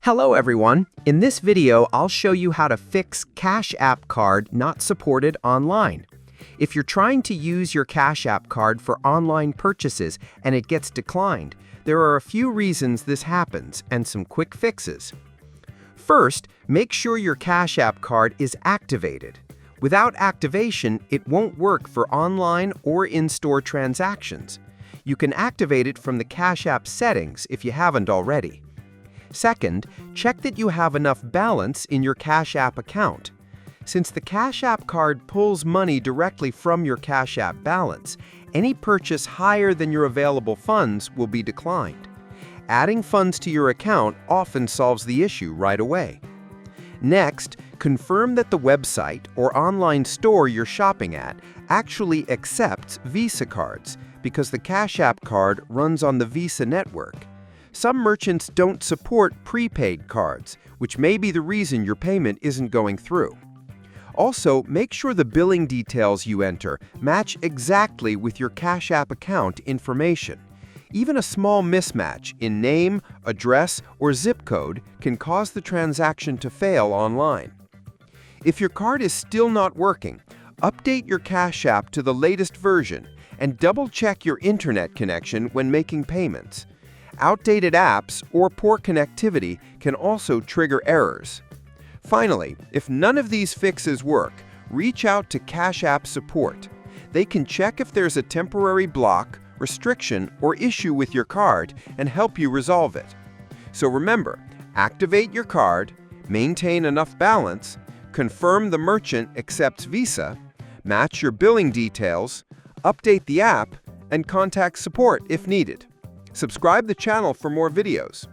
Hello everyone! In this video, I'll show you how to fix Cash App card not supported online. If you're trying to use your Cash App card for online purchases and it gets declined, there are a few reasons this happens and some quick fixes. First, make sure your Cash App card is activated. Without activation, it won't work for online or in-store transactions. You can activate it from the Cash App settings if you haven't already. Second, check that you have enough balance in your Cash App account. Since the Cash App card pulls money directly from your Cash App balance, any purchase higher than your available funds will be declined. Adding funds to your account often solves the issue right away. Next, confirm that the website or online store you're shopping at actually accepts Visa cards, because the Cash App card runs on the Visa network. Some merchants don't support prepaid cards, which may be the reason your payment isn't going through. Also, make sure the billing details you enter match exactly with your Cash App account information. Even a small mismatch in name, address, or zip code can cause the transaction to fail online. If your card is still not working, update your Cash App to the latest version and double-check your internet connection when making payments. Outdated apps or poor connectivity can also trigger errors. Finally, if none of these fixes work, reach out to Cash App support. They can check if there's a temporary block, restriction, or issue with your card and help you resolve it. So remember, activate your card, maintain enough balance, confirm the merchant accepts Visa, match your billing details, update the app, and contact support if needed. Subscribe the channel for more videos.